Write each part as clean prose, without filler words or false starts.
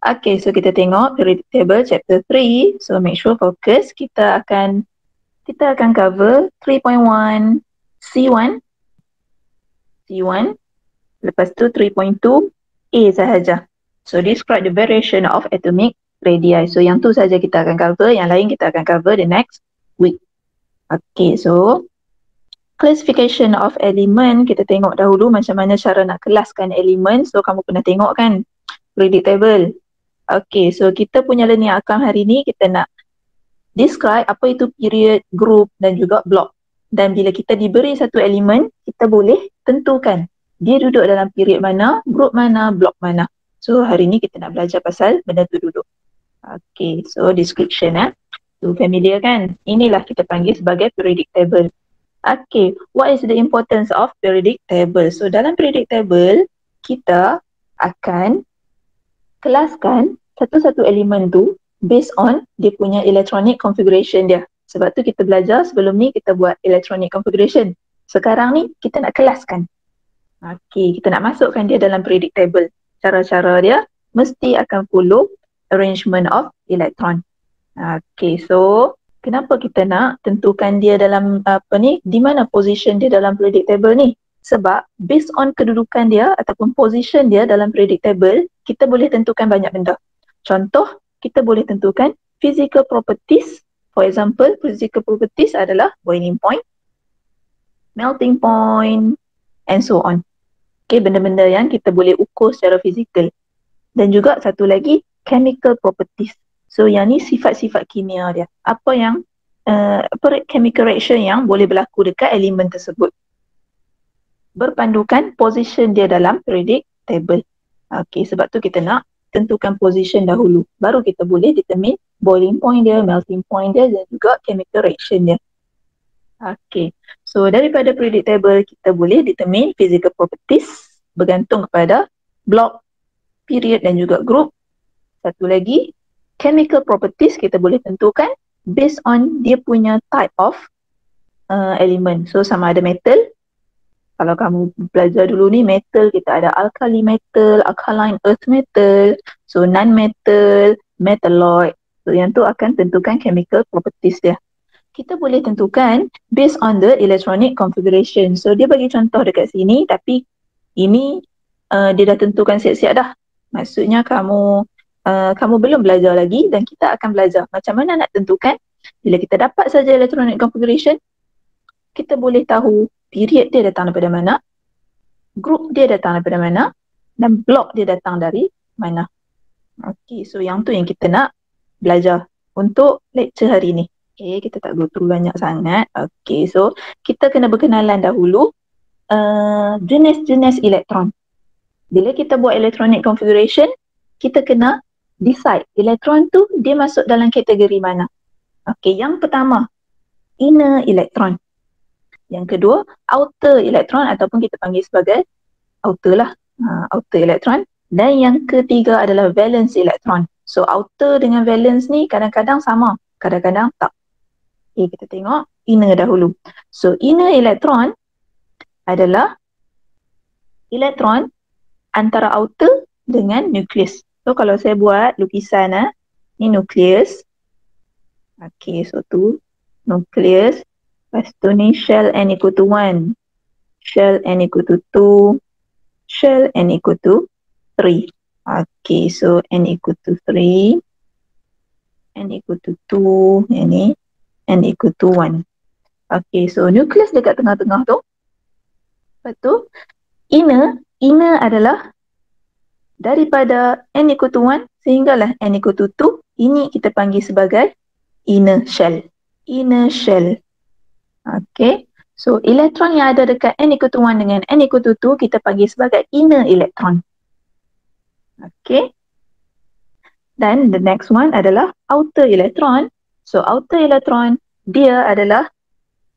Okay, so kita tengok periodic table chapter 3. So make sure fokus. Kita akan cover 3.1 C1, lepas tu 3.2 A sahaja. So describe the variation of atomic radii. So yang tu saja kita akan cover, yang lain kita akan cover the next week. Okay, so classification of element, kita tengok dahulu macam mana cara nak kelaskan elemen. So kamu pernah tengok kan periodic table. Okay, so kita punya learning outcome hari ni kita nak describe apa itu period, group dan juga block. Dan bila kita diberi satu elemen, kita boleh tentukan dia duduk dalam period mana, group mana, block mana. So hari ni kita nak belajar pasal benda tu duduk. Okay, so description So familiar kan? Inilah kita panggil sebagai periodic table. Okay, what is the importance of periodic table? So dalam periodic table, kita akan kelaskan satu-satu elemen tu based on dia punya electronic configuration dia. Sebab tu kita belajar sebelum ni kita buat electronic configuration. Sekarang ni kita nak kelaskan. Okay, kita nak masukkan dia dalam periodic table. Cara-cara dia mesti akan follow arrangement of electron. Okay, so kenapa kita nak tentukan dia dalam di mana position dia dalam periodic table ni? Sebab based on kedudukan dia ataupun position dia dalam periodic table, kita boleh tentukan banyak benda. Contoh, kita boleh tentukan physical properties. For example, physical properties adalah boiling point, melting point and so on. Okay, benda-benda yang kita boleh ukur secara fizikal. Dan juga satu lagi, chemical properties. So yang ni sifat-sifat kimia dia. Apa yang chemical reaction yang boleh berlaku dekat elemen tersebut. Berpandukan position dia dalam periodic table. Okay, sebab tu kita nak tentukan position dahulu. Baru kita boleh determine boiling point dia, melting point dia dan juga chemical reaction dia. Okay, so daripada periodic table kita boleh determine physical properties bergantung kepada block, period dan juga group. Satu lagi, chemical properties kita boleh tentukan based on dia punya type of element. So sama ada metal. Kalau kamu belajar dulu ni metal, kita ada alkali metal, alkaline earth metal, so non-metal, metalloid. So yang tu akan tentukan chemical properties dia. Kita boleh tentukan based on the electronic configuration. So dia bagi contoh dekat sini tapi ini dia dah tentukan siap-siap dah. Maksudnya kamu belum belajar lagi dan kita akan belajar macam mana nak tentukan. Bila kita dapat saja electronic configuration, kita boleh tahu period dia datang daripada mana, group dia datang daripada mana dan block dia datang dari mana. Okay, so yang tu yang kita nak belajar untuk lecture hari ni. Okay, kita tak go through banyak sangat. Okay, so kita kena berkenalan dahulu jenis-jenis elektron. Bila kita buat electronic configuration, kita kena decide elektron tu dia masuk dalam kategori mana. Okay, yang pertama, inner electron. Yang kedua, outer electron ataupun kita panggil sebagai outer lah, outer electron. Dan yang ketiga adalah valence electron. So outer dengan valence ni kadang-kadang sama, kadang-kadang tak. Okay, kita tengok inner dahulu. So inner electron adalah elektron antara outer dengan nukleus. So kalau saya buat lukisan ni nukleus. Okay, so tu nukleus. Lepas tu ni shell n equal to 1, shell n equal to 2, shell n equal to 3. Okay, so n equal to 3, n equal to 2, ini n equal to 1. Okay, so nukleus dekat tengah-tengah tu. Lepas tu inner adalah daripada n equal to 1 sehinggalah n equal to 2. Ini kita panggil sebagai inner shell. Inner shell. Okay, so elektron yang ada dekat n equal to 1 dengan n equal to 2 kita panggil sebagai inner electron. Okay, dan the next one adalah outer electron. So outer electron dia adalah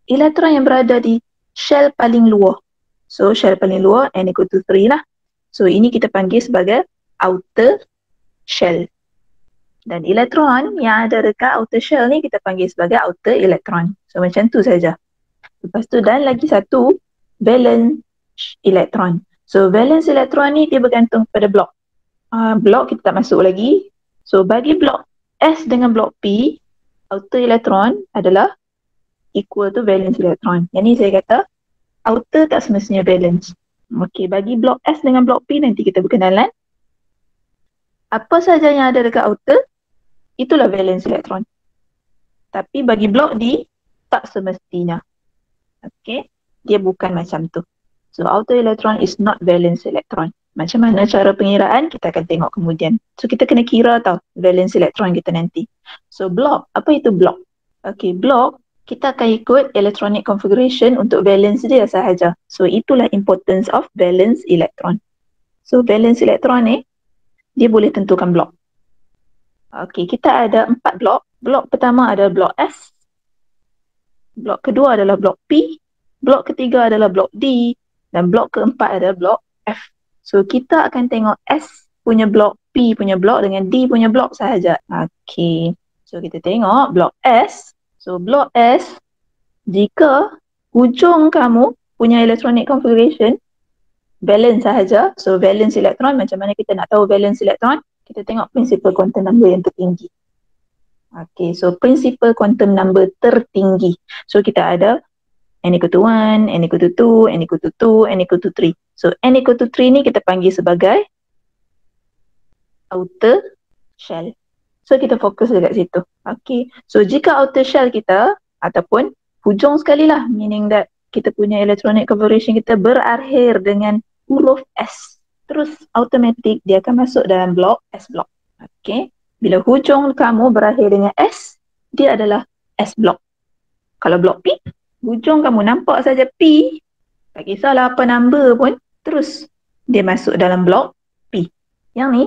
elektron yang berada di shell paling luar. So shell paling luar n equal to 3 lah. So ini kita panggil sebagai outer shell. Dan elektron yang ada dekat outer shell ni kita panggil sebagai outer electron. So macam tu saja. Lepas tu dan lagi satu valence electron. So valence electron ni dia bergantung pada block. blok kita tak masuk lagi. So bagi blok S dengan blok P, outer elektron adalah equal to valence elektron. Yang ni saya kata outer tak semestinya valence. Okey, bagi blok S dengan blok P nanti kita berkenalan. Apa saja yang ada dekat outer, itulah valence elektron. Tapi bagi blok D, tak semestinya. Okey, dia bukan macam tu. So outer electron is not valence electron. Macam mana cara pengiraan, kita akan tengok kemudian. So kita kena kira tau valence electron kita nanti. So block, apa itu block? Okey, block kita akan ikut electronic configuration untuk valence dia sahaja. So itulah importance of valence electron. So valence electron ni, dia boleh tentukan block. Okey, kita ada 4 blok. Blok pertama adalah blok S. Blok kedua adalah blok P. Blok ketiga adalah blok D. Dan blok keempat adalah blok F. So kita akan tengok S punya blok, P punya blok dengan D punya blok sahaja. Okey. So kita tengok blok S. So blok S, jika hujung kamu punya electronic configuration valence sahaja. So valence elektron, macam mana kita nak tahu valence elektron? Kita tengok principal quantum number yang tertinggi. Okey, so principal quantum number tertinggi. So kita ada n equal to 1, n equal to 2, n equal to 2, n equal to 3. So n equal to 3 ni kita panggil sebagai outer shell. So kita fokus dekat situ. Okay. So jika outer shell kita ataupun hujung sekali lah, meaning that kita punya electronic configuration kita berakhir dengan huruf S. Terus automatic dia akan masuk dalam blok S block. Okay. Bila hujung kamu berakhir dengan S, dia adalah S block. Kalau blok P, hujung kamu nampak saja P, tak kisahlah apa number pun, terus dia masuk dalam blok P. Yang ni,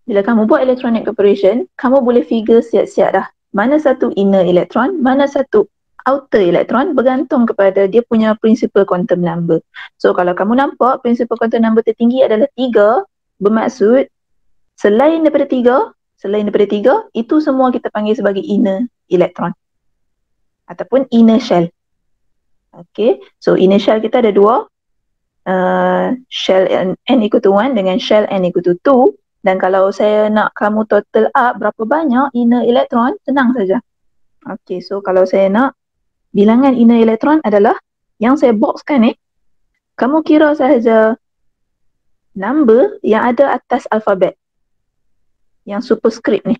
bila kamu buat electronic configuration, kamu boleh figure siap-siap dah. Mana satu inner electron, mana satu outer electron, bergantung kepada dia punya principal quantum number. So kalau kamu nampak principal quantum number tertinggi adalah 3, bermaksud selain daripada 3, itu semua kita panggil sebagai inner electron. Ataupun inner shell. Okay, so inner shell kita ada 2. Shell n equal to 1 dengan shell n equal to 2. Dan kalau saya nak kamu total up berapa banyak inner electron, senang saja. Okay, so kalau saya nak bilangan inner electron adalah yang saya boxkan ni, kamu kira sahaja number yang ada atas alfabet. Yang superscript ni.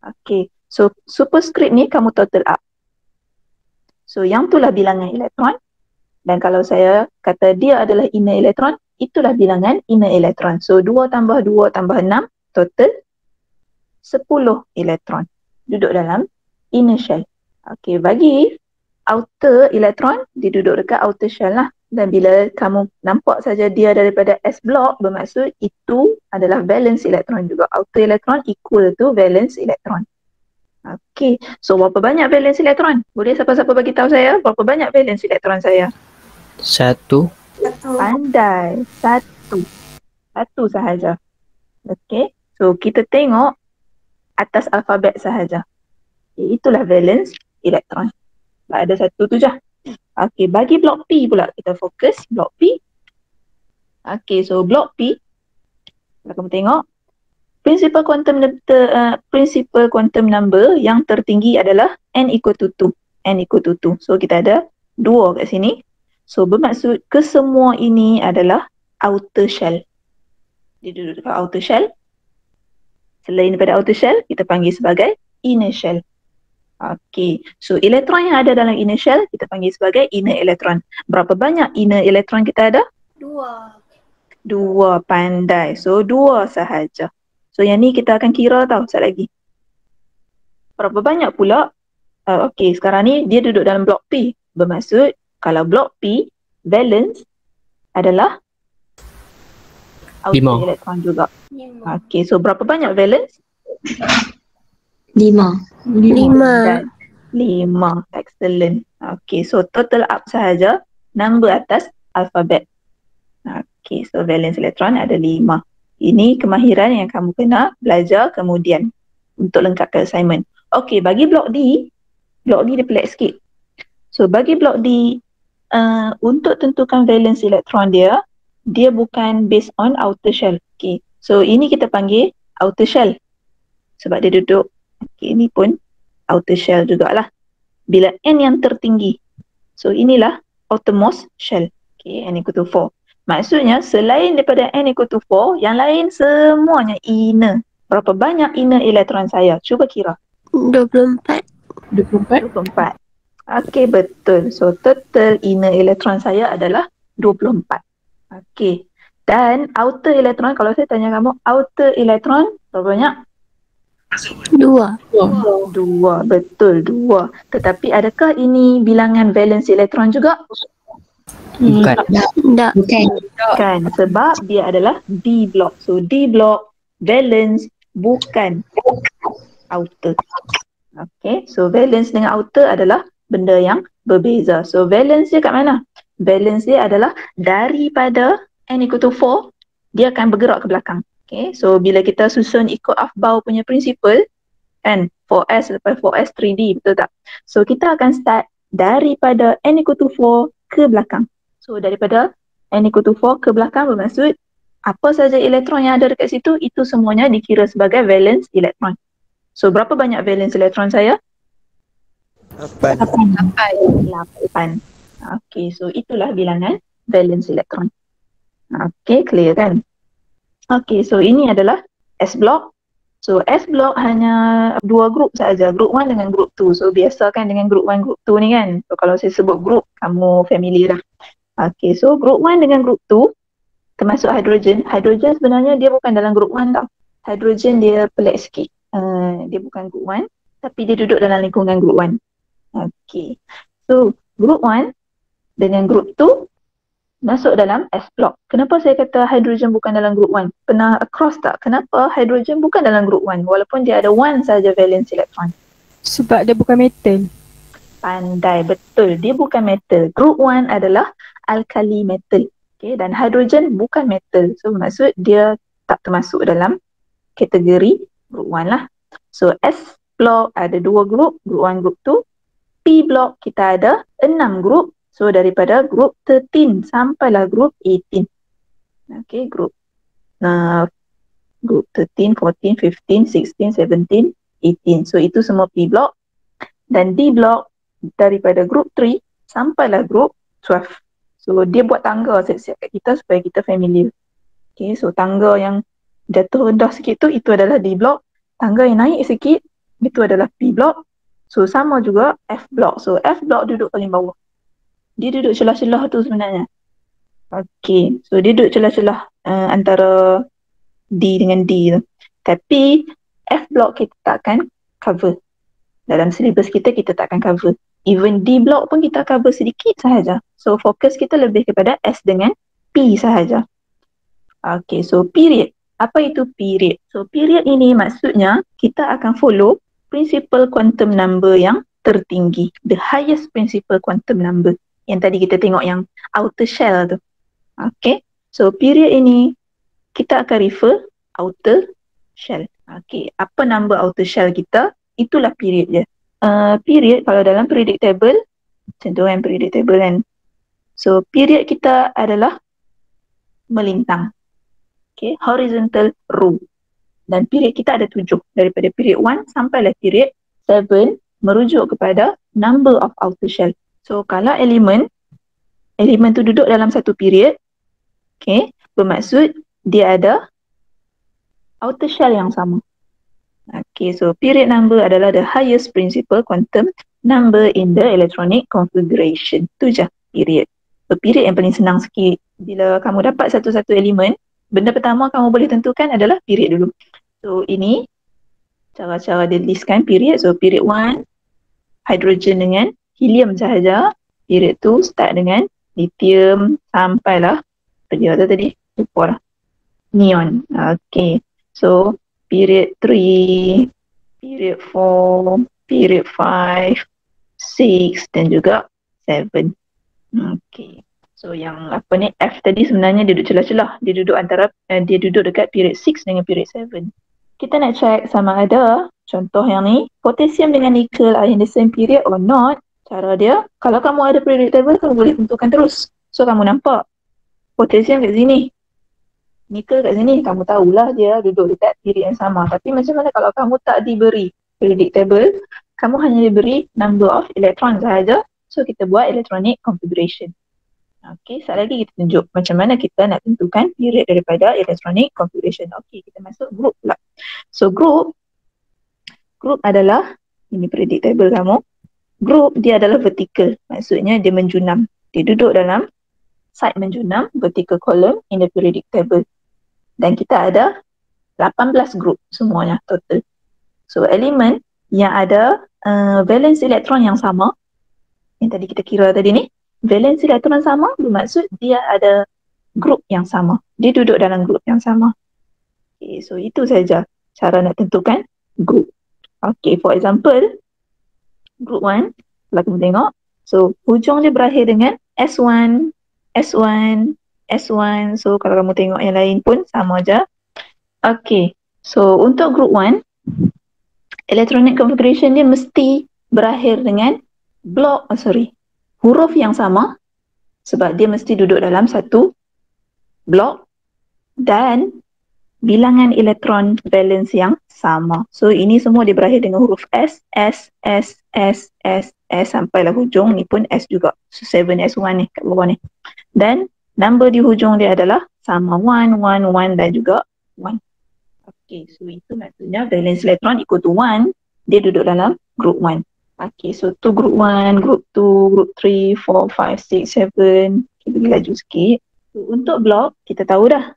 Okay, so superscript ni kamu total up. So yang itulah bilangan elektron. Dan kalau saya kata dia adalah inner elektron, itulah bilangan inner elektron. So 2 tambah 2 tambah 6, total 10 elektron. Duduk dalam inner shell. Okay, bagi outer elektron, dia duduk dekat outer shell lah. Dan bila kamu nampak saja dia daripada S block, bermaksud itu adalah valence elektron juga. Outer elektron equal to valence elektron. Okay, so berapa banyak valence elektron? Boleh siapa-siapa bagi tahu saya berapa banyak valence elektron saya? 1. Pandai. 1. 1 sahaja. Okay, so kita tengok atas alfabet sahaja. Okay, itulah valence elektron. Ada 1 tu je. Okay, bagi blok P pula kita fokus blok P. Okay, so blok P, kalau kamu tengok, principal quantum number yang tertinggi adalah n equal to 2. N equal to 2. So kita ada 2 kat sini. So bermaksud kesemua ini adalah outer shell. Dia duduk dekat outer shell. Selain daripada outer shell, kita panggil sebagai inner shell. Okay, so elektron yang ada dalam inner shell kita panggil sebagai inner elektron. Berapa banyak inner elektron kita ada? 2. Pandai. So 2 sahaja. So yang ni kita akan kira tau sekejap lagi. Berapa banyak pula? Okay, sekarang ni dia duduk dalam blok P. Bermaksud kalau blok P, valence adalah outer 5 elektron juga. Okay, so berapa banyak valence? 5. 5. Excellent. Okay, so total up sahaja number atas alfabet. Okay, so valence elektron ada 5. Ini kemahiran yang kamu kena belajar kemudian untuk lengkapkan assignment. Okay, bagi blok D dia pelik sikit. So bagi blok D, untuk tentukan valence elektron dia bukan based on outer shell. Okay, So ini kita panggil outer shell sebab dia duduk. Okay, ini pun outer shell jugalah. Bila N yang tertinggi, so inilah outermost shell. Okay, N equal to 4. Maksudnya selain daripada N equal to 4, yang lain semuanya inner. Berapa banyak inner elektron saya? Cuba kira. 24. 24. Okay, betul. So total inner elektron saya adalah 24. Okay. Dan outer elektron, kalau saya tanya kamu, outer elektron berapa banyak? 2. 2, betul 2. Tetapi adakah ini bilangan valence elektron juga? Bukan. Tak. Bukan, sebab dia adalah D block. So D block valence bukan outer. Okay, so valence dengan outer adalah benda yang berbeza. So valence dia kat mana? Valence dia adalah daripada N equal to 4, dia akan bergerak ke belakang. Okay, so bila kita susun ikut Aufbau punya principle, kan, 4S lepas 4S 3D, betul tak? So kita akan start daripada N equal to 4 ke belakang. So daripada N equal to 4 ke belakang bermaksud apa saja elektron yang ada dekat situ, itu semuanya dikira sebagai valence elektron. So berapa banyak valence elektron saya? 8. 8. Okay, so itulah bilangan valence elektron. Okay, clear kan? Okay, so ini adalah S block. So S block hanya 2 grup saja, group 1 dengan group 2. So biasa kan dengan group 1, group 2 ni kan. So kalau saya sebut group, kamu familiar dah. Okay, so group 1 dengan group 2 termasuk hidrogen. Hidrogen sebenarnya dia bukan dalam group 1 tau. Hidrogen dia pelik sikit. Dia bukan group 1, tapi dia duduk dalam lingkungan group 1. Okay, so group 1 dengan group 2 masuk dalam S block. Kenapa saya kata hidrogen bukan dalam group 1? Pernah across tak? Kenapa hidrogen bukan dalam group 1 walaupun dia ada 1 saja valence elektron? Sebab dia bukan metal. Pandai, betul. Dia bukan metal. Group 1 adalah alkali metal. Okay, dan hidrogen bukan metal. So maksud dia tak termasuk dalam kategori group 1 lah. So S block ada 2 grup, group 1, group 2. P block kita ada 6 grup. So daripada group 13 sampailah group 18. Okay, group 13, 14, 15, 16, 17, 18. So itu semua P block. Dan D block daripada group 3 sampailah group 12. So dia buat tangga siap-siap kat kita supaya kita familiar. Okay, so tangga yang jatuh rendah sikit tu, itu adalah D block. Tangga yang naik sikit, itu adalah P block. So sama juga F block. So F block duduk paling bawah. Dia duduk celah-celah tu sebenarnya. Okay, so dia duduk celah-celah antara D dengan D tu. Tapi F block kita takkan cover. Dalam syllabus kita takkan cover. Even D block pun kita cover sedikit sahaja. So fokus kita lebih kepada S dengan P sahaja. Okay, so period. Apa itu period? So period ini maksudnya kita akan follow principal quantum number yang tertinggi. The highest principal quantum number. Yang tadi kita tengok yang outer shell tu. Okay. So period ini kita akan refer outer shell. Okay. Apa number outer shell kita? Itulah period je. Period kalau dalam periodic table, contoh kan periodic table kan. So period kita adalah melintang. Okay. Horizontal row. Dan period kita ada 7. Daripada period 1 sampailah period 7 merujuk kepada number of outer shell. So kalau elemen tu duduk dalam satu period, okay, bermaksud dia ada outer shell yang sama. Okay, so period number adalah the highest principal quantum number in the electronic configuration. Tu je period. So period yang paling senang sikit. Bila kamu dapat satu-satu elemen, benda pertama kamu boleh tentukan adalah period dulu. So ini cara-cara dia listkan period. So period 1, hydrogen dengan helium sahaja. Period 2 start dengan lithium sampailah apa dia tadi? Lupa lah. Neon. Okay. So period 3, period 4, period 5, 6 dan juga 7. Okay. So yang apa ni F tadi sebenarnya dia duduk celah-celah. Dia duduk dekat period 6 dengan period 7. Kita nak check sama ada contoh yang ni, potassium dengan nickel are in the same period or not. Cara dia, kalau kamu ada periodic table, kamu boleh tentukan terus. So kamu nampak potassium kat sini. Nikel kat sini kamu tahulah dia duduk dekat period yang sama. Tapi macam mana kalau kamu tak diberi periodic table, kamu hanya diberi number of electron sahaja. So kita buat electronic configuration. Okey, sekali lagi kita tunjuk macam mana kita nak tentukan period daripada electronic configuration. Okey, kita masuk group pula. So group adalah, ini periodic table kamu. Group dia adalah vertical, maksudnya dia menjunam. Dia duduk dalam side menjunam, vertical column in the periodic table. Dan kita ada 18 group semuanya total. So elemen yang ada valence elektron yang sama, yang tadi kita kira tadi ni, valence elektron sama bermaksud dia ada group yang sama. Dia duduk dalam group yang sama. Okay, so itu saja cara nak tentukan group. Okay, for example, group 1, kalau kamu tengok, so hujung dia berakhir dengan S1, S1, S1. So kalau kamu tengok yang lain pun sama je. Okay, so untuk group 1, electronic configuration dia mesti berakhir dengan huruf yang sama, sebab dia mesti duduk dalam satu blok, dan bilangan elektron valence yang sama. So ini semua dia berakhir dengan huruf S, S, S, S, S, S sampailah hujung ni pun S juga. So 7S1 ni kat bawah ni. Dan number di hujung dia adalah sama, 1, 1, 1 dan juga 1. Okay, so itu maksudnya valence electron equal to 1, dia duduk dalam group 1. Okay, so tu group 1, group 2, group 3, 4, 5, 6, 7. Kita pergi laju sikit. So, untuk blok, kita tahu dah.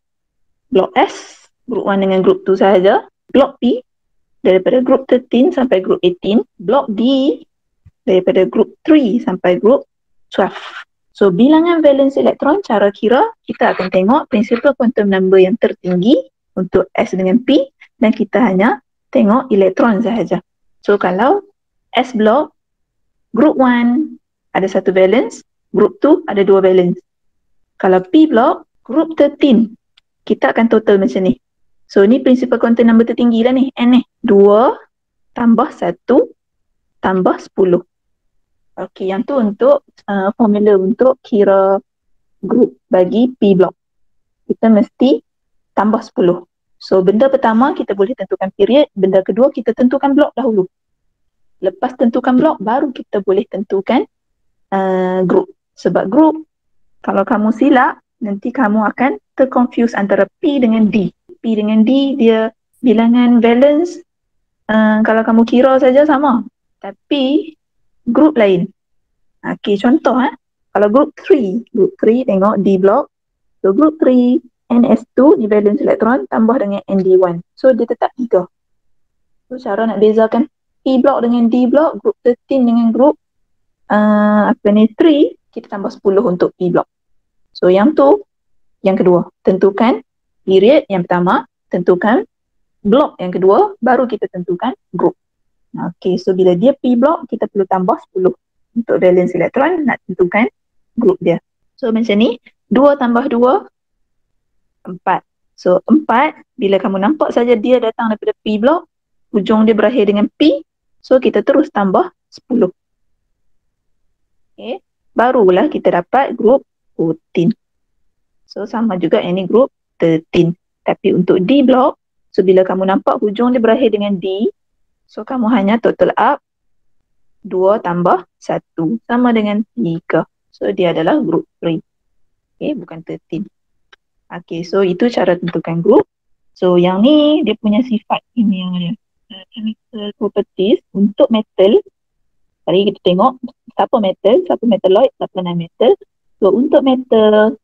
Blok S, group 1 dengan group 2 sahaja. Blok P, daripada group 13 sampai group 18. Blok D, daripada group 3 sampai group 12. So, bilangan valence elektron, cara kira, kita akan tengok principal quantum number yang tertinggi untuk S dengan P, dan kita hanya tengok elektron sahaja. So kalau S block, group 1 ada satu valence, group 2 ada dua valence. Kalau P block, group 13, kita akan total macam ni. So ni principal quantum number tertinggi lah ni, N ni. 2 tambah 1 tambah 10. Okey, yang tu untuk formula untuk kira group bagi P block. Kita mesti tambah 10. So benda pertama kita boleh tentukan period, benda kedua kita tentukan blok dahulu. Lepas tentukan blok baru kita boleh tentukan group. Sebab group kalau kamu silap nanti kamu akan terconfuse antara P dengan D. P dengan D dia bilangan valence kalau kamu kira saja sama, tapi group lain. Okey, contoh kalau group 3 tengok D block. So group 3 NS2 di valence elektron tambah dengan ND1. So dia tetap 3. So cara nak bezakan P block dengan D block, group 13 dengan group 3, kita tambah 10 untuk P block. So yang tu, yang kedua, tentukan period yang pertama, tentukan block yang kedua, baru kita tentukan group. Okay, so bila dia P block, kita perlu tambah 10 untuk valence elektron, nak tentukan group dia. So macam ni, 2 tambah 2, 4. So 4, bila kamu nampak saja dia datang daripada P block, hujung dia berakhir dengan P, so kita terus tambah 10. Okay, barulah kita dapat group 14. So sama juga yang ni group 13. Tapi untuk D block, so bila kamu nampak hujung dia berakhir dengan D, so kamu hanya total up 2 tambah 1 sama dengan 3. So dia adalah group 3. Okay, bukan 13. Okay, so itu cara tentukan group. So yang ni dia punya sifat ini yang dia. Chemical properties untuk metal. Mari kita tengok siapa metal, siapa metalloid, siapa non-metal. So untuk metal,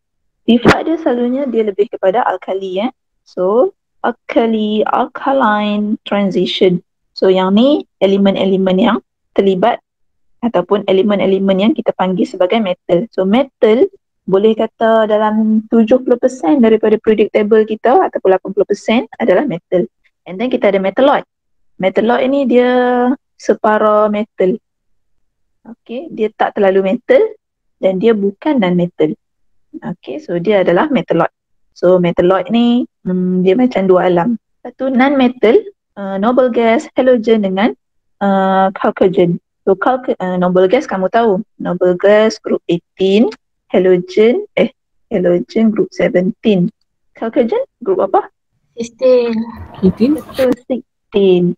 sifat dia selalunya dia lebih kepada alkali. So alkaline transition. So yang ni elemen-elemen yang terlibat ataupun elemen-elemen yang kita panggil sebagai metal. So metal boleh kata dalam 70% daripada periodic table kita ataupun 80% adalah metal. And then kita ada metalloid. Metalloid ni dia separa metal. Okay, dia tak terlalu metal dan dia bukan non-metal. Okay, so dia adalah metalloid. So metalloid ni dia macam dua alam. Satu non-metal, noble gas, halogen dengan chalcogen. So noble gas kamu tahu, noble gas group 18, halogen group 17. Chalcogen group apa? 16. Betul, 16.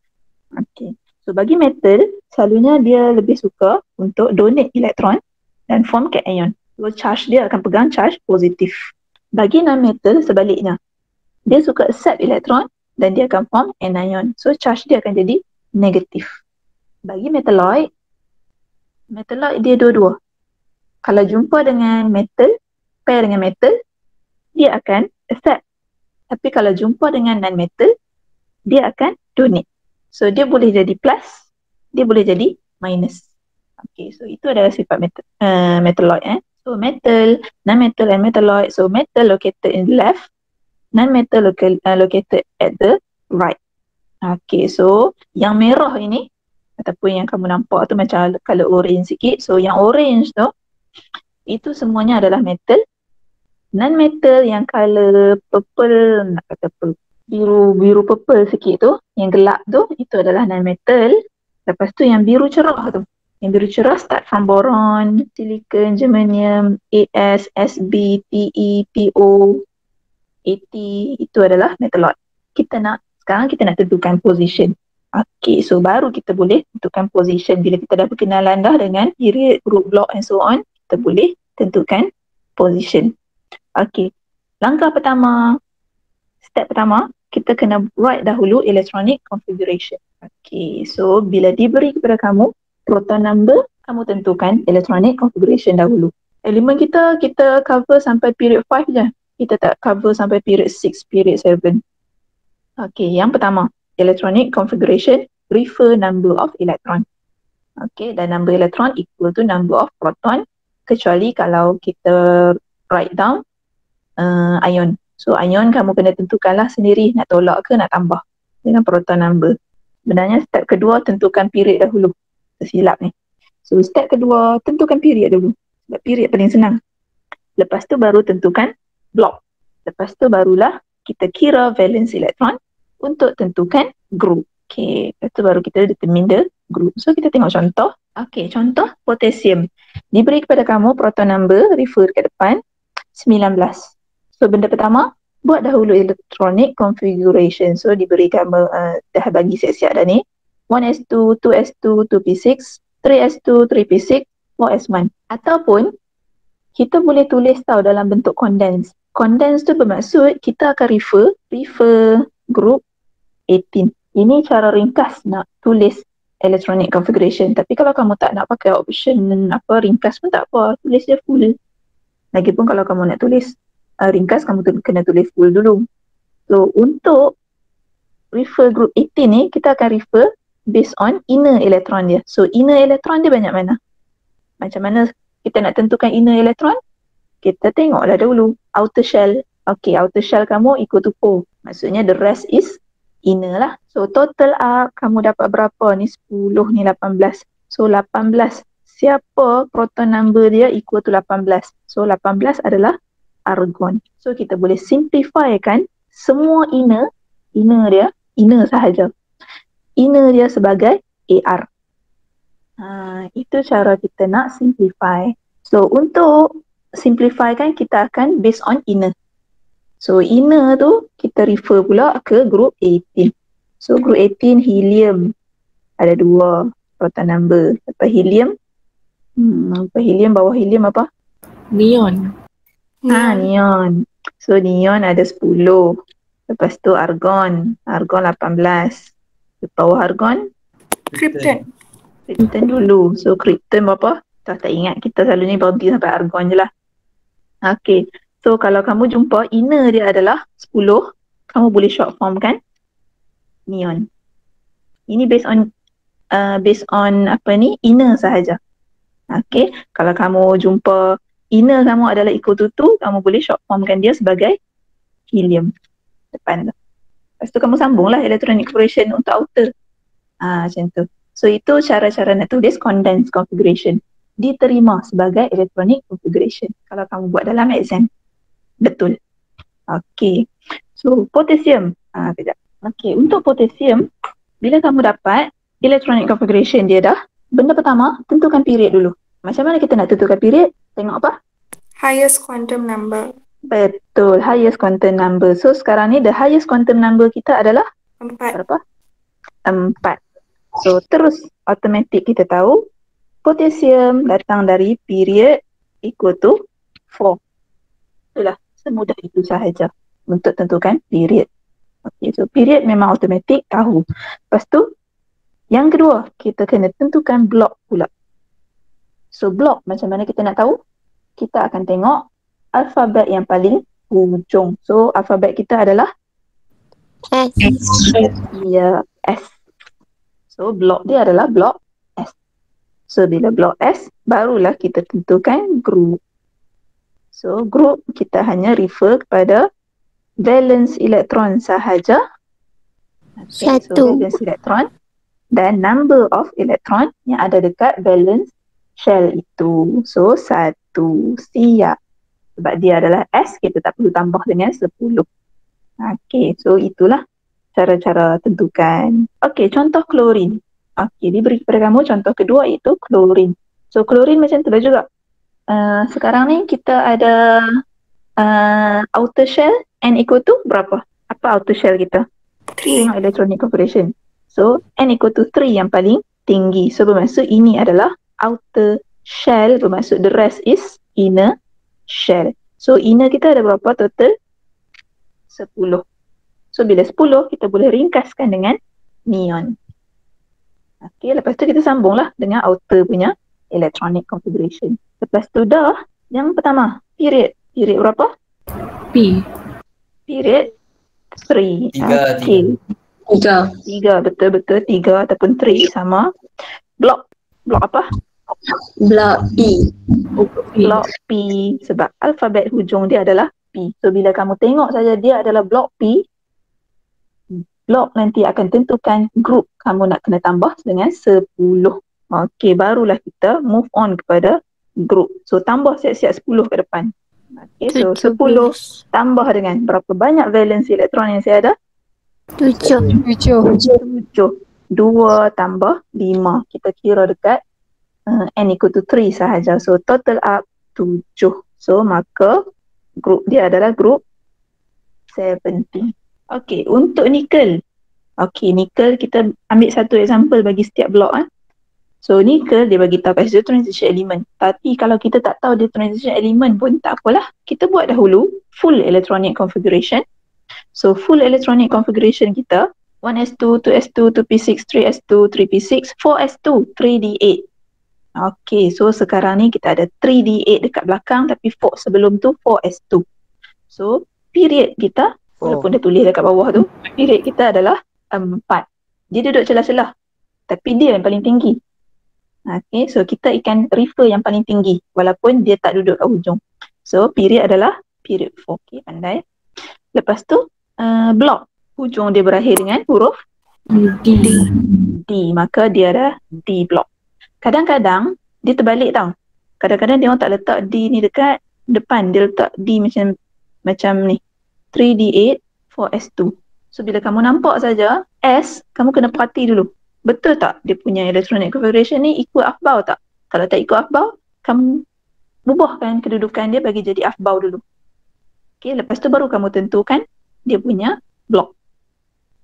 Okay. So bagi metal, selalunya dia lebih suka untuk donate elektron dan form cation. So charge dia akan pegang charge positif. Bagi non-metal sebaliknya, dia suka accept elektron dan dia akan form anion. So charge dia akan jadi negatif. Bagi metalloid dia dua-dua. Kalau jumpa dengan metal, pair dengan metal, dia akan accept. Tapi kalau jumpa dengan non-metal, dia akan donate. So dia boleh jadi plus, dia boleh jadi minus. Okay, so itu adalah sifat metalloid. So metal, non-metal and metalloid. So metal located in the left, non-metal located at the right. Okay, so yang merah ini ataupun yang kamu nampak tu macam color orange sikit. So yang orange tu, itu semuanya adalah metal. Non-metal yang color purple, nak kata biru purple sikit tu, yang gelap tu, itu adalah non-metal. Lepas tu yang biru cerah tu, yang biru cerah start from boron, silicon, germanium, As, Sb, Te, Po, At, itu adalah metalloid. Sekarang kita nak tentukan position. Okay, so baru kita boleh tentukan position. Bila kita dah berkenalan dah dengan period, group, block and so on, kita boleh tentukan position. Okay, step pertama, kita kena write dahulu electronic configuration. Okay, so bila diberi kepada kamu proton number, kamu tentukan electronic configuration dahulu. Elemen kita cover sampai period 5 je. Kita tak cover sampai period 6, period 7. Okay, yang pertama, electronic configuration refer number of electron. Okay, dan number electron equal to number of proton, kecuali kalau kita write down ion. So ion kamu kena tentukanlah sendiri nak tolak ke nak tambah dengan proton number. Sebenarnya step kedua tentukan period dahulu. Tersilap ni. So step kedua tentukan period dulu. Sebab period paling senang. Lepas tu baru tentukan block. Lepas tu barulah kita kira valence electron untuk tentukan group. Okay, lepas tu baru kita determine the group. So kita tengok contoh. Okay, contoh potassium. Diberi kepada kamu proton number, refer ke depan, 19. So benda pertama, buat dahulu electronic configuration. So diberi kamu, dah bagi siap-siap dah ni. 1s2, 2s2, 2p6, 3s2, 3p6, 4s1. Ataupun, kita boleh tulis tahu dalam bentuk condense. Condense tu bermaksud kita akan refer group 18. Ini cara ringkas nak tulis electronic configuration. Tapi kalau kamu tak nak pakai option ringkas pun tak apa, tulis dia full. Lagipun kalau kamu nak tulis ringkas, kamu kena tulis full dulu. So untuk refer group 18 ni, kita akan refer based on inner electron dia. So inner electron dia banyak mana? Macam mana kita nak tentukan inner electron? Kita tengoklah dahulu outer shell. Okay, outer shell kamu equal to 4. Maksudnya the rest is inner lah. So total kamu dapat berapa ni? 10 ni 18. So 18. Siapa proton number dia equal to 18? So 18 adalah argon. So kita boleh simplify kan semua inner sahaja. Inner dia sebagai Ar. Itu cara kita nak simplify. So untuk simplify kan kita akan based on inner. So inner tu kita refer pula ke group 18. So group 18 helium. Ada 2 proton number. Lepas helium. Helium bawah helium apa? Neon. Neon. So neon ada 10. Lepas tu argon. Argon 18. Di bawah argon? Krypton. Krypton dulu. So krypton berapa? Tak ingat. Kita selalu ni berhenti sampai argon je lah. Okay. So kalau kamu jumpa inner dia adalah 10, kamu boleh short form kan? Neon. Ini based on inner sahaja. Okay. Kalau kamu jumpa inner kamu adalah equal to 2, kamu boleh short formkan dia sebagai helium depan tu. Lepas tu kamu sambunglah electronic configuration untuk outer. Macam tu. So itu cara-cara nak tulis condensed configuration. Diterima sebagai electronic configuration kalau kamu buat dalam exam. Betul. Okay. So potassium. Kejap. Okay, untuk potassium, bila kamu dapat electronic configuration dia dah, benda pertama, tentukan period dulu. Macam mana kita nak tentukan period? Tengok apa? Highest quantum number. Betul, highest quantum number. So sekarang ni the highest quantum number kita adalah 4. berapa? 4. So terus automatic kita tahu potasium datang dari period equal to 4. Itulah, semudah itu sahaja untuk tentukan period. Okay, so period memang automatic tahu. Lepas tu, yang kedua, kita kena tentukan blok pula. So blok macam mana kita nak tahu? Kita akan tengok alfabet yang paling hujung. So alfabet kita adalah S. ya S. So blok dia adalah blok S. So bila blok S, barulah kita tentukan group. So group kita hanya refer kepada valence elektron sahaja. Okay, so Satu. valence elektron dan number of elektron yang ada dekat valence shell itu. So 1, siap. Sebab dia adalah S, kita tak perlu tambah dengan 10. Okay, so itulah cara-cara tentukan. Okay, contoh klorin. Okay, diberi kepada kamu contoh kedua iaitu klorin. So klorin macam tu lah juga. Sekarang ni kita ada outer shell N equal to berapa? Apa outer shell kita? 3. Tengok electronic configuration. So N equal to 3 yang paling tinggi. So bermaksud ini adalah outer shell, bermaksud the rest is inner shell. So inner kita ada berapa total? 10. So bila 10 kita boleh ringkaskan dengan neon. Okay, lepas tu kita sambunglah dengan outer punya electronic configuration. Lepas tu dah, yang pertama, period. Period berapa? P. Period 3. Tiga, Okay. 3, betul-betul 3 ataupun 3 sama. Blok. Blok apa? Blok P. Blok P, sebab alfabet hujung dia adalah P. So bila kamu tengok saja dia adalah blok P, blok nanti akan tentukan group kamu nak kena tambah dengan 10. Okey, barulah kita move on kepada group. So tambah siap-siap 10 ke depan. Okey, so 10 tambah dengan berapa banyak valence elektron yang saya ada? 7. 7. 2 tambah 5. Kita kira dekat N equal to 3 sahaja. So total up 7. So maka group dia adalah group 70. Okey, untuk nikel. Okey, nikel kita ambil satu example bagi setiap blok. So nickel dia bagi tahu pasal dia transition element. Tapi kalau kita tak tahu dia transition element pun tak apalah. Kita buat dahulu full electronic configuration. So full electronic configuration kita 1s2, 2s2, 2p6, 3s2, 3p6, 4s2, 3d8. Okay, so sekarang ni kita ada 3d8 dekat belakang tapi sebelum tu 4s2. So period kita, walaupun dia tulis dekat bawah tu, period kita adalah 4. Dia duduk celah-celah tapi dia yang paling tinggi. Okay, so kita akan refer yang paling tinggi walaupun dia tak duduk kat hujung. So period adalah period 4. Okay, pandai. Lepas tu blok, hujung dia berakhir dengan huruf D. Maka dia ada D blok. Kadang-kadang dia terbalik tau. Kadang-kadang dia orang tak letak D ni dekat depan, dia letak D macam ni. 3D8 4S2. So bila kamu nampak saja S, kamu kena perhati dulu. Betul tak dia punya electronic configuration ni ikut afbau tak? Kalau tak ikut afbau, kamu ubahkan kedudukan dia bagi jadi afbau dulu. Okay, lepas tu baru kamu tentukan dia punya blok.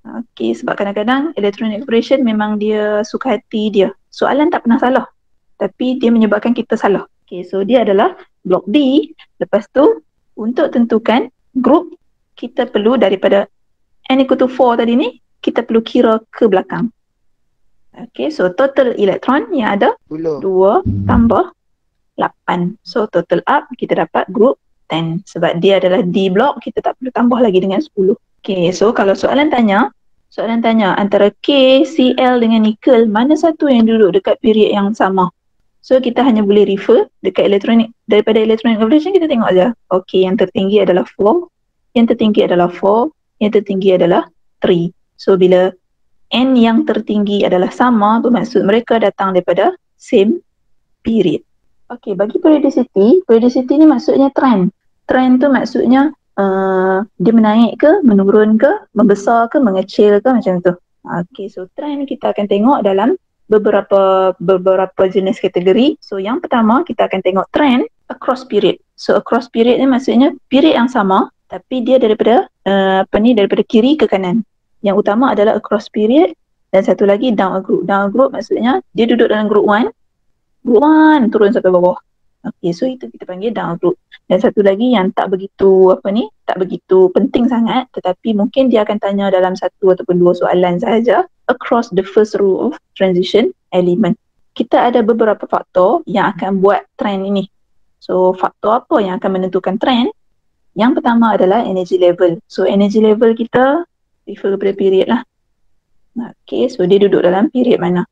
Okay, sebab kadang-kadang electronic configuration memang dia suka hati dia. Soalan tak pernah salah, tapi dia menyebabkan kita salah. Okay, so dia adalah blok D. Lepas tu untuk tentukan group, kita perlu daripada N equal to 4 tadi ni, kita perlu kira ke belakang. Okay, so total elektron yang ada 2 tambah 8. So total up kita dapat group 10. Sebab dia adalah D block, kita tak perlu tambah lagi dengan 10. Okay, so kalau soalan tanya antara K, Cl dengan nickel, mana satu yang duduk dekat period yang sama? So kita hanya boleh refer dekat elektronik, daripada electronic configuration kita tengok aja. Okay, yang tertinggi adalah 4, yang tertinggi adalah 4, yang tertinggi adalah 3. So bila N yang tertinggi adalah sama, bermaksud mereka datang daripada same period. Okay, bagi periodicity ni maksudnya trend. Trend tu maksudnya dia menaik ke, menurun ke, membesar ke, mengecil ke, macam tu. Okay, so trend kita akan tengok dalam beberapa jenis kategori. So yang pertama kita akan tengok trend. across period. So across period ni maksudnya period yang sama tapi dia daripada daripada kiri ke kanan. Yang utama adalah across period dan satu lagi down a group. Down a group maksudnya dia duduk dalam group 1, group 1 turun sampai bawah. Okey, so itu kita panggil down a group. Dan satu lagi yang tak begitu tak begitu penting sangat tetapi mungkin dia akan tanya dalam satu ataupun dua soalan sahaja, across the first row of transition element. Kita ada beberapa faktor yang akan buat trend ini. So faktor apa yang akan menentukan trend? Yang pertama adalah energy level. So energy level kita refer kepada period lah. Okay, so dia duduk dalam period mana.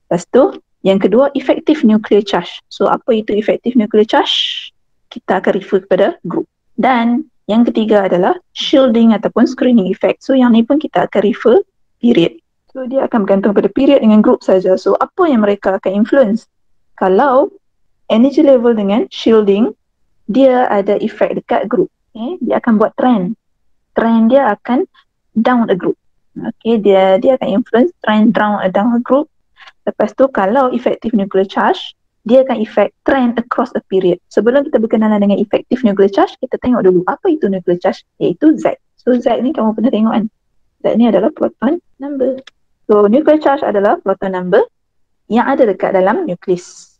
Lepas tu yang kedua, effective nuclear charge. So apa itu effective nuclear charge? Kita akan refer kepada group. Dan yang ketiga adalah shielding ataupun screening effect. So yang ni pun kita akan refer period. So dia akan bergantung pada period dengan group saja. So apa yang mereka akan influence? Kalau energy level dengan shielding, dia ada efek dekat group. Okay? Dia akan buat trend. Trend dia akan down a group. Okay? Dia akan influence trend down a group. Lepas tu kalau effective nuclear charge, dia akan effect trend across a period. Sebelum kita berkenalan dengan effective nuclear charge, kita tengok dulu apa itu nuclear charge, iaitu Z. So Z ni kamu pernah tengok kan? Z ni adalah proton number. So nuclear charge adalah proton number yang ada dekat dalam nukleus.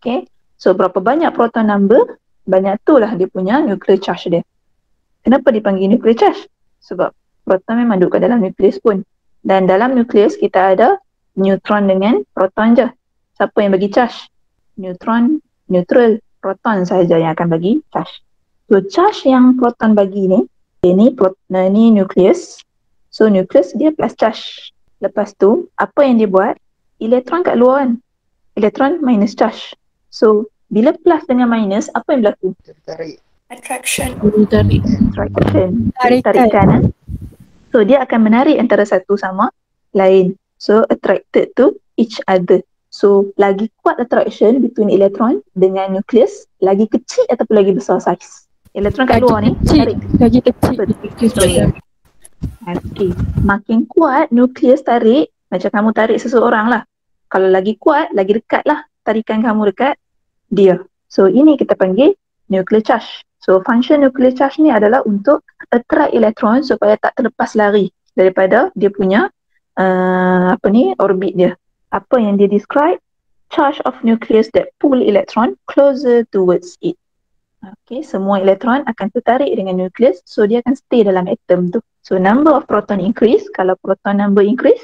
Okay. So berapa banyak proton number, banyak tu lah dia punya nuclear charge dia. Kenapa dipanggil nuclear charge? Sebab proton memang duduk kat dalam nukleus pun. Dan dalam nukleus kita ada neutron dengan proton je. Siapa yang bagi charge? Neutron, neutral, proton sahaja yang akan bagi charge. So charge yang proton bagi ni, ini nukleus. So nukleus dia plus charge. Lepas tu apa yang dia buat? Elektron kat luar kan? Elektron minus charge. So bila plus dengan minus, apa yang berlaku? Tertarik. Attraction. Attraction. Tarikan. So dia akan menarik antara satu sama lain. So attracted to each other. So lagi kuat attraction between elektron dengan nukleus, lagi kecil ataupun lagi besar saiz. Elektron kat luar ni tarik. Lagi kecil. Betul. Okay. Makin kuat nukleus tarik, macam kamu tarik seseorang lah. Kalau lagi kuat, lagi dekat lah tarikan kamu dekat dia. So ini kita panggil nuclear charge. So function nuclear charge ni adalah untuk attract elektron supaya tak terlepas lari daripada dia punya orbit dia. Apa yang dia describe? Charge of nucleus that pull electron closer towards it. Okay, semua elektron akan tertarik dengan nukleus, so dia akan stay dalam atom tu. So number of proton increase, kalau proton number increase,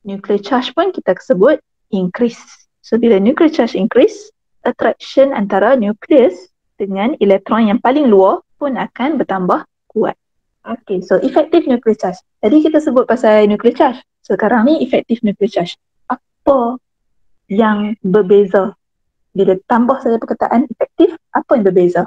nuclear charge pun kita sebut increase. So bila nuclear charge increase, attraction antara nukleus dengan elektron yang paling luar pun akan bertambah kuat. Okay, so effective nuclear charge. Tadi kita sebut pasal nuclear charge. Sekarang ni effective nuclear charge. Apa yang berbeza? Bila tambah saja perkataan efektif, apa yang berbeza?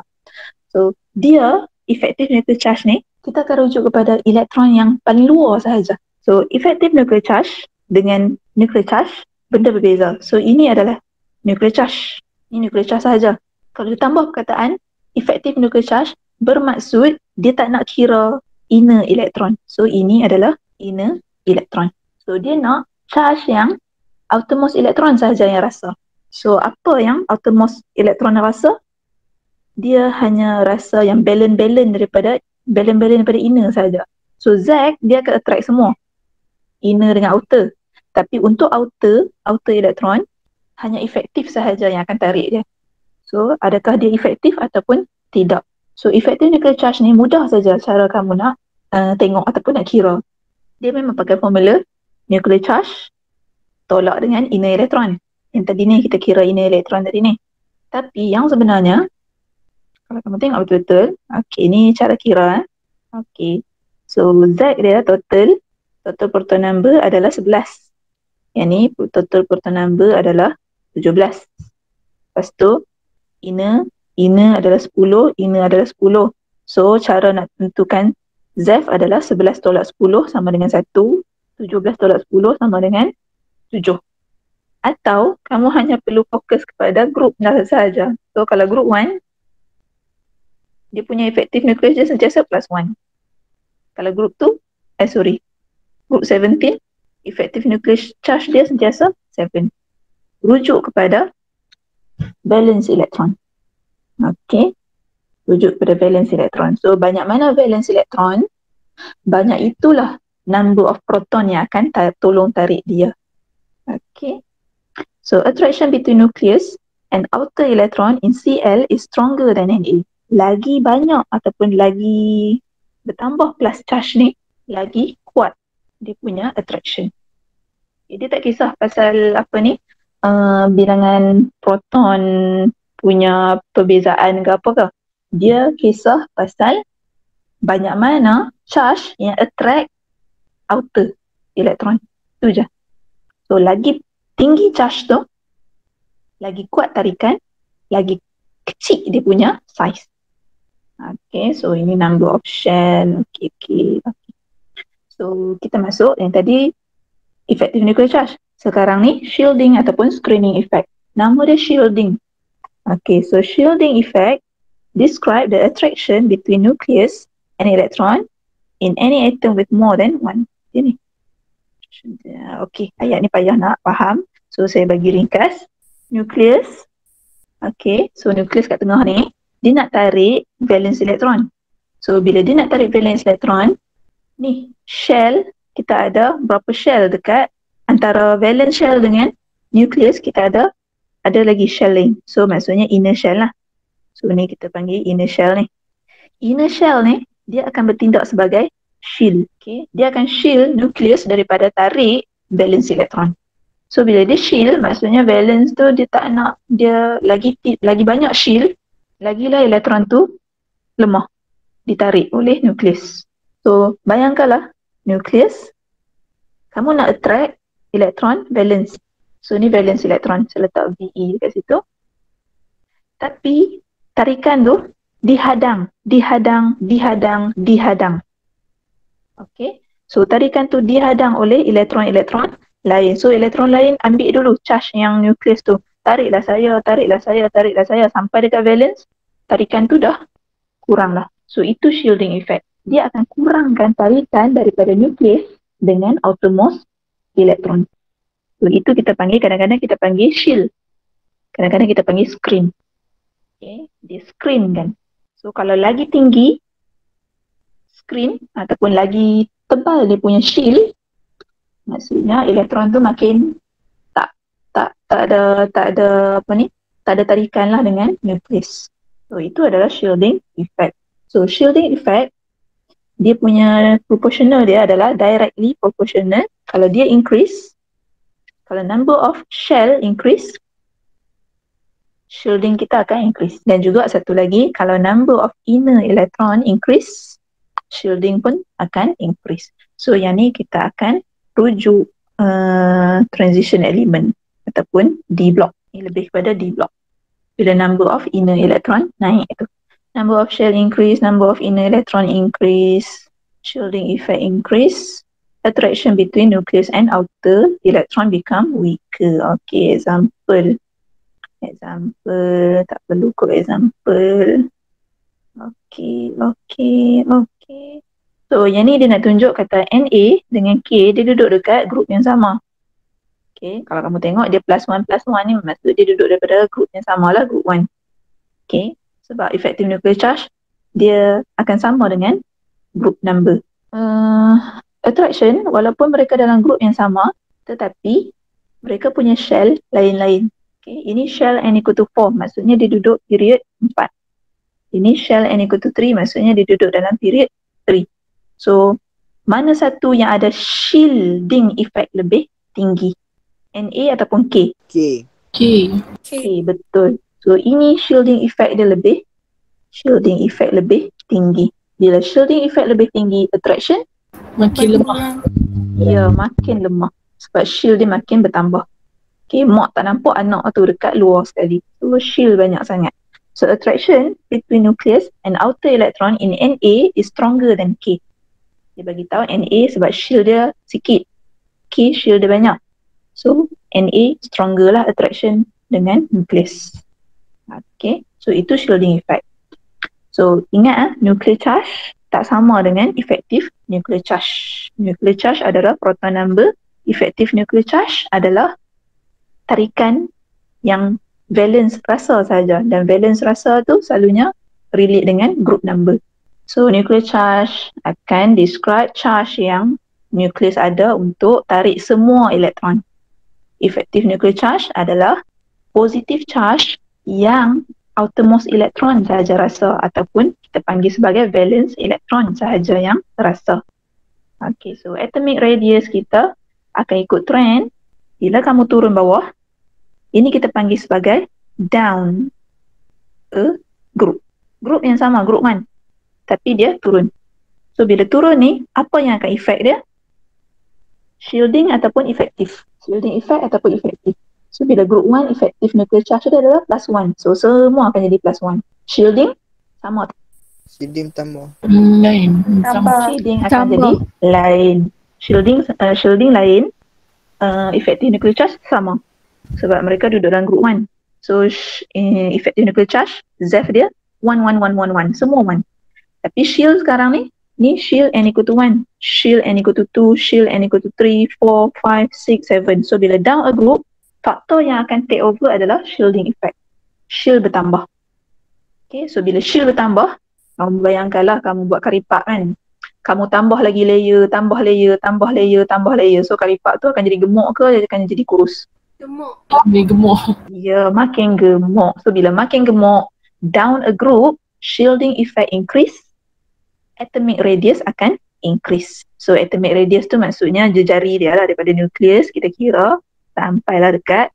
So, dia effective nuclear charge ni, kita akan rujuk kepada elektron yang paling luar sahaja. So, effective nuclear charge dengan nuclear charge, benda berbeza. So, ini adalah nuclear charge. Ini nuclear charge sahaja. Kalau ditambah perkataan effective nuclear charge, bermaksud dia tak nak kira inner elektron. So, ini adalah inner elektron. So, dia nak charge yang outermost elektron sahaja yang rasa. So, apa yang outermost elektron rasa? Dia hanya rasa yang balance daripada inner sahaja. So, Z dia akan attract semua. Inner dengan outer. Tapi untuk outer elektron, hanya efektif sahaja yang akan tarik dia. So, adakah dia efektif ataupun tidak? So, effective nuclear charge ni mudah saja cara kamu nak tengok ataupun nak kira. Dia memang pakai formula nuclear charge tolak dengan inner elektron. Yang tadi ni kita kira inner elektron tadi ni. Tapi yang sebenarnya, kalau kamu tengok betul-betul, okay, ni cara kira. Okay, so Z dia total proton number adalah 11. Yang ni total proton number adalah 17. Lepas tu, inner adalah 10, inner adalah 10. So, cara nak tentukan Z adalah 11 tolak 10 sama dengan 1, 17 tolak 10 sama dengan 7. Atau kamu hanya perlu fokus kepada group sahaja. So kalau group 1, dia punya effective nucleus dia sentiasa plus 1. Kalau group 2, group 17, effective nucleus charge dia sentiasa 7. Rujuk kepada balance elektron. Okay, rujuk pada valence elektron. So banyak mana valence elektron, banyak itulah number of proton yang akan tolong tarik dia. Okay, so attraction between nucleus and outer electron in Cl is stronger than Na. Lagi banyak ataupun lagi bertambah plus charge ni, lagi kuat dia punya attraction. Dia tak kisah pasal apa ni, bilangan proton punya perbezaan ke apa ke. Dia kisah pasal banyak mana charge yang attract outer elektron. Itu je. So lagi tinggi charge tu, lagi kuat tarikan, lagi kecil dia punya size. Okay, so ini number of shell. Okay. So kita masuk yang tadi effective nuclear charge. Sekarang ni shielding ataupun screening effect. Nama dia shielding. Okay, so shielding effect describe the attraction between nucleus and electron in any atom with more than one. Ini. Okay, ayat ni payah nak faham. So saya bagi ringkas. Nucleus. Okay, so nucleus kat tengah ni, dia nak tarik valence elektron. So bila dia nak tarik valence elektron, ni shell, kita ada berapa shell dekat antara valence shell dengan nucleus, kita ada lagi shell lain. So maksudnya inner shell lah. So ni kita panggil inner shell ni. Inner shell ni, dia akan bertindak sebagai shield. Okay? Dia akan shield nucleus daripada tarik valence elektron. So bila dia shield, maksudnya valence tu dia tak nak, dia lagi banyak shield, lagilah elektron tu lemah, ditarik oleh nukleus. So bayangkanlah nukleus, kamu nak attract elektron valence. So ni valence elektron, saya letak VE kat situ. Tapi tarikan tu dihadang. Okay, so tarikan tu dihadang oleh elektron-elektron lain. So elektron lain ambil dulu charge yang nukleus tu. Tariklah saya sampai dekat valence, tarikan tu dah kurang lah. So itu shielding effect. Dia akan kurangkan tarikan daripada nukleus dengan outermost elektron. So itu kita panggil, kadang-kadang kita panggil shield. Kadang-kadang kita panggil screen. Okay, dia screen kan. So kalau lagi tinggi screen ataupun lagi tebal dia punya shield, maksudnya elektron tu makin tak ada tarikan lah dengan nukleus. So itu adalah shielding effect. So shielding effect, dia punya proportional dia adalah directly proportional. Kalau dia increase, kalau number of shell increase, shielding kita akan increase. Dan juga satu lagi, kalau number of inner electron increase, shielding pun akan increase. So yang ni kita akan rujuk transition element ataupun D block. Ini lebih kepada D block. Bila number of inner electron naik tu. Number of shell increase, number of inner electron increase, shielding effect increase, attraction between nucleus and outer electron become weaker. Okay, example, tak perlu kot example. Okay. So yang ni dia nak tunjuk kata Na dengan K dia duduk dekat group yang sama. Okay, kalau kamu tengok dia +1 ni maksud dia duduk daripada group yang sama lah, group 1. Okay, sebab effective nuclear charge dia akan sama dengan group number. Attraction, walaupun mereka dalam group yang sama, tetapi mereka punya shell lain-lain. Okay, ini shell n equal to 4, maksudnya dia duduk period 4. Ini shell n equal to 3, maksudnya dia duduk dalam period 3. So, mana satu yang ada shielding effect lebih tinggi? Na ataupun K? K. Betul. So, ini shielding effect dia lebih tinggi. Bila shielding effect lebih tinggi, attraction Makin lemah. Ya, makin lemah. Sebab shield dia makin bertambah. Okay, mak tak nampak anak tu dekat luar sekali. So, shield banyak sangat. So, attraction between nucleus and outer electron in Na is stronger than K. Dia bagi tahu Na sebab shield dia sikit. K shield dia banyak. So, Na stronger lah attraction dengan nucleus. Okay, so itu shielding effect. So, ingat nuclear charge tak sama dengan effective nuclear charge. Nuclear charge adalah proton number, effective nuclear charge adalah tarikan yang valence rasa saja, dan valence rasa tu selalunya relate dengan group number. So nuclear charge akan describe charge yang nukleus ada untuk tarik semua elektron. Effective nuclear charge adalah positive charge yang outermost elektron sahaja rasa, ataupun kita panggil sebagai valence elektron sahaja yang rasa. Okay, so atomic radius kita akan ikut trend. Bila kamu turun bawah, ini kita panggil sebagai down a group. Group yang sama, group 1. Tapi dia turun. So bila turun ni, apa yang akan efek dia? Shielding ataupun efektif. Shielding effect ataupun efektif. So bila group 1 effective nuclear charge dia adalah +1. So semua akan jadi +1. Shielding sama. Shielding tambah. Lain. Sama. Shielding akan Tambah. jadi lain. Shielding lain. Effective nuclear charge sama. Sebab mereka duduk dalam group 1. So effective nuclear charge, ZEF dia 1, 1, 1, 1, 1. Semua 1. Tapi shield sekarang ni shield n equal to 1, shield n equal to 2, shield n equal to 3, 4, 5, 6, 7. So bila down a group, faktor yang akan take over adalah shielding effect. Shield bertambah. Okay, so bila shield bertambah, kamu bayangkanlah kamu buat karipak kan. Kamu tambah lagi layer, tambah layer, tambah layer, tambah layer. So karipak tu akan jadi gemuk ke akan jadi kurus? Gemuk. Dia gemuk. Ya, makin gemuk. So bila makin gemuk, down a group, shielding effect increase, atomic radius akan increase. So atomic radius tu maksudnya jejari dia lah daripada nukleus kita kira sampailah dekat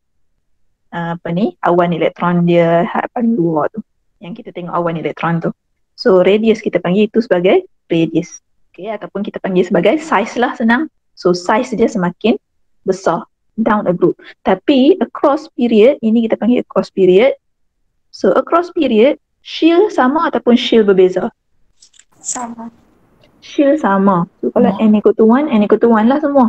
awan elektron dia paling luar tu. Yang kita tengok awan elektron tu. So radius kita panggil itu sebagai radius. Okay, ataupun kita panggil sebagai size lah, senang. So size dia semakin besar down a group. Tapi across period, ini kita panggil across period. So across period, shield sama ataupun shield berbeza? Sama. Shield sama. So kalau n equal to 1, n equal to 1 lah semua.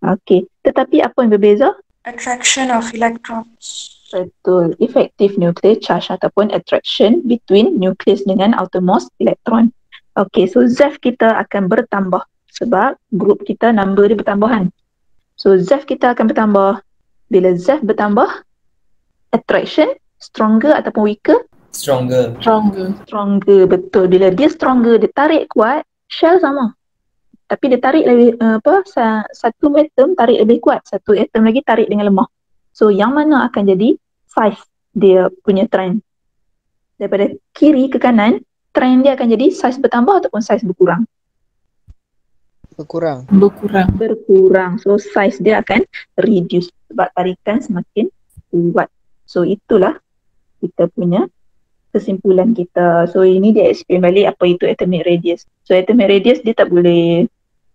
Okay. Tetapi apa yang berbeza? Attraction of electrons. Betul. Effective nuclear charge ataupun attraction between nucleus dengan outermost electron. Okay, so ZEF kita akan bertambah sebab group kita number dia bertambahan. So ZEF kita akan bertambah. Bila ZEF bertambah, attraction stronger ataupun weaker? Stronger. Stronger, betul. Bila dia stronger, dia tarik kuat, shell sama. Tapi dia tarik lebih, satu atom tarik lebih kuat, satu atom lagi tarik dengan lemah. So yang mana akan jadi size dia punya trend? Daripada kiri ke kanan, trend dia akan jadi size bertambah ataupun size berkurang? Berkurang. Berkurang. So size dia akan reduce sebab tarikan semakin kuat. So itulah kita punya kesimpulan kita. So ini dia explain balik apa itu atomic radius. So atomic radius dia tak boleh,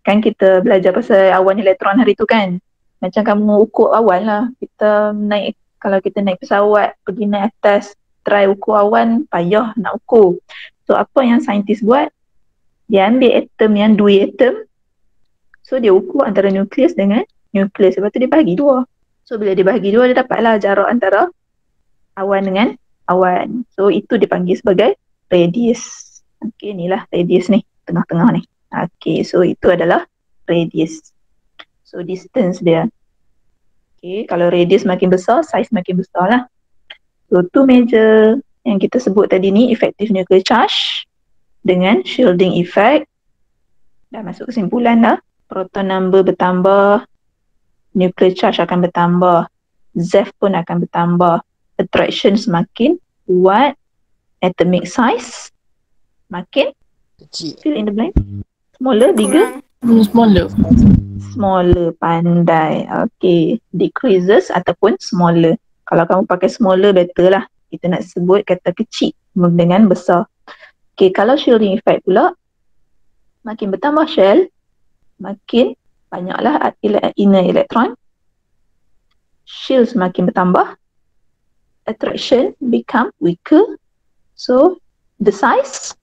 kan kita belajar pasal awan elektron hari tu kan. Macam kamu ukur awan lah. Kalau kita naik pesawat, pergi naik atas, try ukur awan, payah nak ukur. So apa yang saintis buat? Dia ambil atom yang dua atom. So dia ukur antara nukleus dengan nukleus. Lepas tu dia bagi dua. So bila dia bagi dua, dia dapatlah jarak antara awan dengan awan. So itu dipanggil sebagai radius. Okay, inilah radius ni, tengah-tengah ni. Okay, so itu adalah radius. So distance dia. Okay, kalau radius makin besar, size makin besar lah. So two major yang kita sebut tadi ni, effective nuclear charge dengan shielding effect. Dah masuk kesimpulan dah. Proton number bertambah, nuclear charge akan bertambah, ZEF pun akan bertambah, attraction semakin kuat, atomic size makin Kecil. fill in the blank. Smaller, bigger? Smaller, pandai. Okay, decreases ataupun smaller. Kalau kamu pakai smaller better lah. Kita nak sebut kata kecil dengan besar. Okay, kalau shielding effect pula, makin bertambah shell, makin banyaklah inner electron. Shield semakin bertambah, attraction become weaker. So the size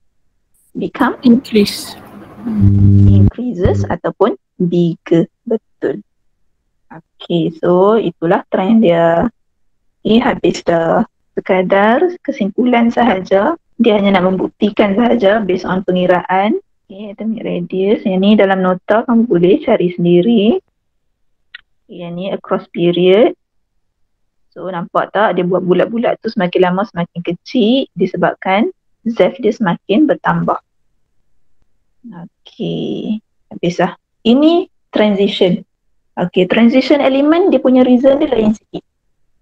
become increases ataupun bigger. Betul. Okay, so itulah trend dia. Habis dah. Sekadar kesimpulan sahaja. Dia hanya nak membuktikan sahaja based on pengiraan. Okay, atomic radius. Yang ni dalam nota kamu boleh cari sendiri. Yang ni across period. So nampak tak dia buat bulat-bulat tu semakin lama semakin kecil disebabkan ZEF dia semakin bertambah. Okey, habis lah. Ini transition. Okey, transition element dia punya reason dia lain sikit.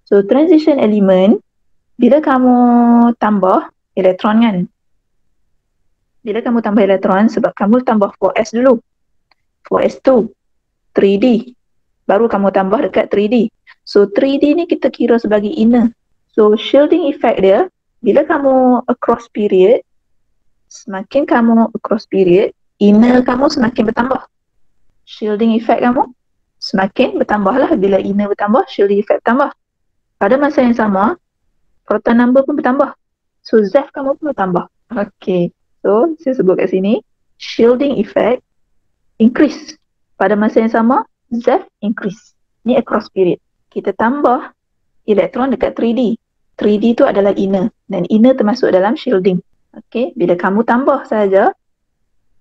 So transition element, bila kamu tambah elektron kan, bila kamu tambah elektron sebab kamu tambah 4s dulu, 4s2, 3D, baru kamu tambah dekat 3D. So 3D ni kita kira sebagai inner. So shielding effect dia, bila kamu across period, semakin kamu across period, inner kamu semakin bertambah. Shielding effect kamu semakin bertambah lah. Bila inner bertambah, shielding effect bertambah. Pada masa yang sama, proton number pun bertambah. So ZEF kamu pun bertambah. Okay, so saya sebut kat sini, shielding effect increase. Pada masa yang sama, ZEF increase. Ni across period. Kita tambah elektron dekat 3D. 3D tu adalah inner dan inner termasuk dalam shielding. Okay, bila kamu tambah saja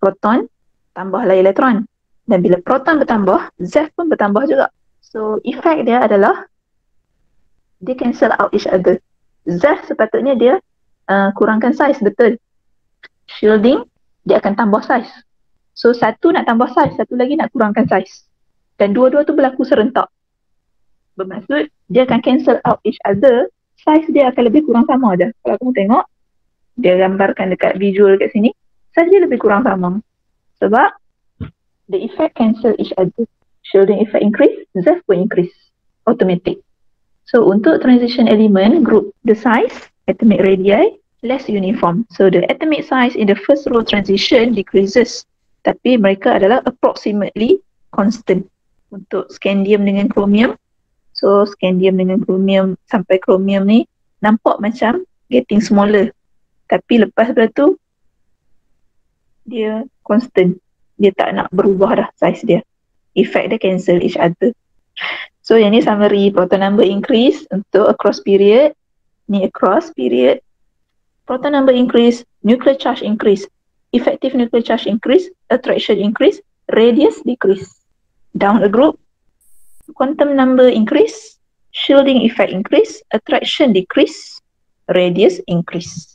proton, tambahlah elektron. Dan bila proton bertambah, ZEF pun bertambah juga. So effect dia adalah dia cancel out each other. ZEF sepatutnya dia kurangkan size, betul. Shielding dia akan tambah size. So satu nak tambah size, satu lagi nak kurangkan size. Dan dua-dua tu berlaku serentak. Bermaksud dia akan cancel out each other, size dia akan lebih kurang sama je. Kalau kamu tengok, dia gambarkan dekat visual kat sini, size dia lebih kurang sama. Sebab the effect cancel each other. Shielding effect increase, ZEF pun increase. Automatic. So untuk transition element, group the size, atomic radii, less uniform. So the atomic size in the first row transition decreases. Tapi mereka adalah approximately constant. Untuk scandium dengan chromium, so scandium dengan chromium sampai chromium ni nampak macam getting smaller. Tapi lepas daripada tu, dia constant. Dia tak nak berubah dah size dia. Effect dia cancel each other. So yang ni summary, proton number increase untuk across period. Ni across period. Proton number increase, nuclear charge increase. Effective nuclear charge increase, attraction increase, radius decrease. Down the group, quantum number increase, shielding effect increase, attraction decrease, radius increase.